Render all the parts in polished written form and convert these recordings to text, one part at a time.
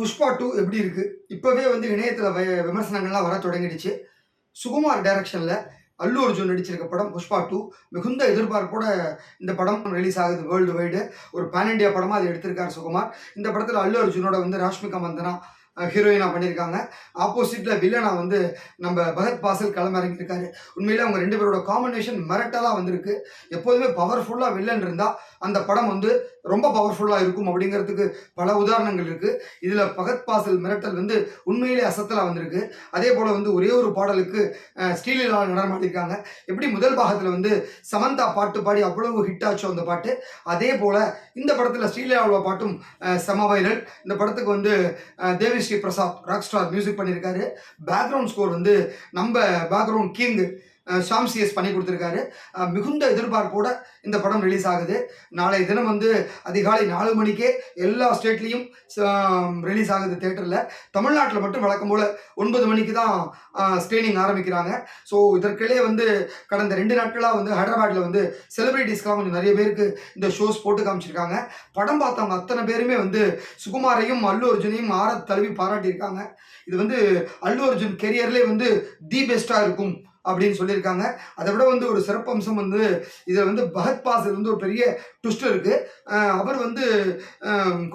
புஷ்பா 2 எப்படி இருக்கு? இப்பவே வந்து இணையத்தில விமர்சனங்கள்லாம் வரத் தொடங்கிடுச்சு. சுகுமார் டைரக்ஷன்ல அல்லு அர்ஜுன் நடிச்சிருக்க படம் புஷ்பா 2 மிகுந்த எதிர்பார்ப்போட இந்த படம் ரிலீஸ் ஆகுது வேர்ல்டு வைடு. ஒரு பான் இண்டியா படமா அத எடுத்திருக்காரு சுகுமார். இந்த படத்துல அல்லு அர்ஜுனோட வந்து ராஷ்மிகா மந்தனா ஹீரோயினா பண்ணியிருக்காங்க. ஆப்போசிட்ல வில்லனா வந்து நம்ம பகத் பாசில் களமிறங்கியிருக்காரு. உண்மையிலே அவங்க 2 பேரோட காம்பினேஷன் மிரட்டலா வந்திருக்கு. எப்போதுமே பவர்ஃபுல்லா வில்லன் இருந்தா அந்த படம் வந்து ரொம்ப பவர்ஃபுல்லா இருக்கும் அப்படிங்கிறதுக்கு பல உதாரணங்கள் இருக்கு. இதுல பகத் பாசில் மிரட்டல் வந்து உண்மையிலே அசத்தலா வந்திருக்கு. அதே போல வந்து ஒரே ஒரு பாடலுக்கு ஸ்ரீலீலா நடனமாடிருக்காங்க. எப்படி முதல் பாகத்துல வந்து சமந்தா பாட்டு பாடி அவ்வளவு ஹிட் ஆச்சோ அந்த பாட்டு, அதே போல இந்த படத்துல ஸ்ரீலீலாவோட பாட்டும் செம வைரல். இந்த படத்துக்கு வந்து Devi Sri Prasad rock star music பண்ணியிருக்காரு. பேக்ரவுண்ட் ஸ்கோர் வந்து நம்ம பேக்ரவுண்ட் கிங் ஷாம் சிஎஸ் பண்ணி கொடுத்துருக்காரு. மிகுந்த எதிர்பார்ப்போட இந்த படம் ரிலீஸ் ஆகுது. நாளைய தினம் வந்து அதிகாலை 4 மணிக்கே எல்லா ஸ்டேட்லேயும் ரிலீஸ் ஆகுது தேட்டரில். தமிழ்நாட்டில் மட்டும் வழக்கம் போல் 9 மணிக்கு தான் ஸ்க்ரீனிங் ஆரம்பிக்கிறாங்க. ஸோ இதற்கிடையே வந்து கடந்த 2 நாட்களாக வந்து ஹைதராபாத்தில் வந்து செலிபிரிட்டிஸ்க்கெலாம் கொஞ்சம் நிறைய பேருக்கு இந்த ஷோஸ் போட்டு காமிச்சிருக்காங்க. படம் பார்த்தவங்க அத்தனை பேருமே வந்து சுகுமாரையும் அல்லு அர்ஜுனையும் ஆற தழுவி பாராட்டியிருக்காங்க. இது வந்து அல்லு அர்ஜுன் கெரியர்லேயே வந்து தி பெஸ்ட்டாக இருக்கும் அப்படின்னு சொல்லியிருக்காங்க. அதை விட வந்து ஒரு சிறப்பம்சம் வந்து இதில் வந்து பகத் பாசில் வந்து ஒரு பெரிய ட்விஸ்ட் இருக்கு. அவர் வந்து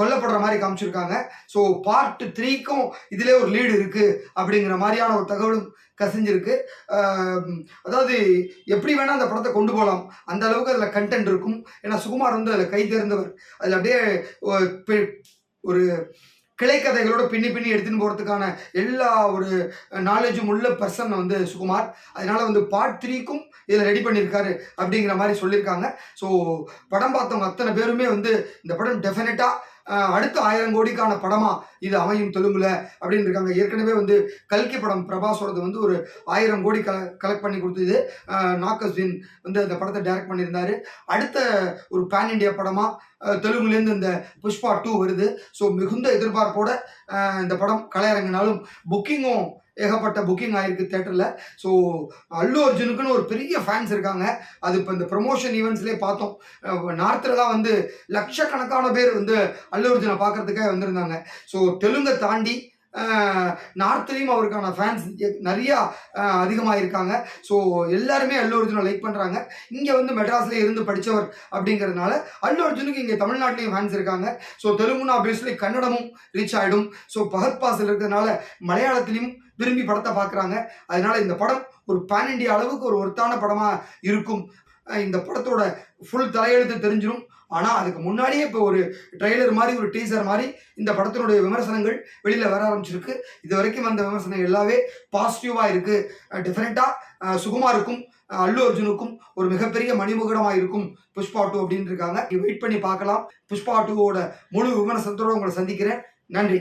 கொல்லப்படுற மாதிரி காமிச்சிருக்காங்க. ஸோ பார்ட் 3க்கும் இதிலே ஒரு லீடு இருக்கு அப்படிங்கிற மாதிரியான ஒரு தகவலும் கசிஞ்சிருக்கு. அதாவது எப்படி வேணால் அந்த படத்தை கொண்டு போகலாம், அந்த அளவுக்கு அதில் கண்டென்ட் இருக்கும். ஏன்னா சுகுமார் வந்து அதில் கை தேர்ந்தவர். அதில் அப்படியே ஒரு கிளைக்கதைகளோட பின்னி எடுத்துன்னு போகிறதுக்கான எல்லா ஒரு நாலேஜும் உள்ள பர்சன் வந்து சுகுமார். அதனால வந்து பார்ட் 3க்கும் இதில் ரெடி பண்ணியிருக்காரு அப்படிங்கிற மாதிரி சொல்லியிருக்காங்க. ஸோ படம் பார்த்தவங்க அத்தனை பேருமே வந்து இந்த படம் டெஃபினட்டாக அடுத்த 1000 கோடிக்கான படமா இது அமையும் தெலுங்குல அப்படின்னு இருக்காங்க. ஏற்கனவே வந்து கல்கி படம் பிரபாஸோடது வந்து ஒரு 1000 கோடி கலெக்ட் பண்ணி கொடுத்தது. நாகஸ்வின் வந்து அந்த படத்தை டைரக்ட் பண்ணியிருந்தாரு. அடுத்த ஒரு பேன் இண்டியா படமா தெலுங்குலேருந்து இந்த புஷ்பா 2 வருது. ஸோ மிகுந்த எதிர்பார்ப்போட இந்த படம் கலையரங்கினாலும் புக்கிங்கும் ஏகப்பட்ட புக்கிங் ஆயிருக்கு தேட்டரில். ஸோ அல்லு அர்ஜுனுக்குன்னு ஒரு பெரிய ஃபேன்ஸ் இருக்காங்க. அது இப்போ இந்த ப்ரொமோஷன் ஈவெண்ட்ஸ்லேயே பார்த்தோம். நார்த்துலலாம் வந்து லட்சக்கணக்கான பேர் வந்து அல்லு அர்ஜுனை பார்க்கறதுக்காக வந்திருந்தாங்க. ஸோ தெலுங்கை தாண்டி நார்த்லேயும் அவருக்கான ஃபேன்ஸ் நிறையா அதிகமாக இருக்காங்க. ஸோ எல்லாருமே அல்லு அர்ஜுனை லைக் பண்ணுறாங்க. இங்கே வந்து மெட்ராஸ்லேயே இருந்து படித்தவர் அப்படிங்கிறதுனால அல்லு அர்ஜுனுக்கு இங்கே தமிழ்நாட்டிலையும் ஃபேன்ஸ் இருக்காங்க. ஸோ தெலுங்குனா ஆப்வியஸ்லி கன்னடமும் ரீச் ஆகிடும். ஸோ பகத் பாசில் இருக்கிறதுனால மலையாளத்திலையும் விரும்பி படத்தை பார்க்குறாங்க. அதனால இந்த படம் ஒரு பேன் இண்டியா அளவுக்கு ஒரு ஒருத்தான படமாக இருக்கும். இந்த படத்தோட ஃபுல் தலையெழுத்து தெரிஞ்சிடும். ஆனால் அதுக்கு முன்னாடியே இப்போ ஒரு ட்ரெய்லர் மாதிரி ஒரு டீசர் மாதிரி இந்த படத்தினுடைய விமர்சனங்கள் வெளியில் வர ஆரம்பிச்சிருக்கு. இது வரைக்கும் அந்த விமர்சனம் எல்லாமே பாசிட்டிவாக இருக்குது. டெஃபினட்டாக சுகுமாருக்கும் அல்லு அர்ஜுனுக்கும் ஒரு மிகப்பெரிய மணிமுகடமாக இருக்கும் புஷ்பா 2 அப்படின்னு இருக்காங்க. வெயிட் பண்ணி பார்க்கலாம். புஷ்பா 2வோட முழு விமர்சனத்தோடு உங்களை சந்திக்கிறேன். நன்றி.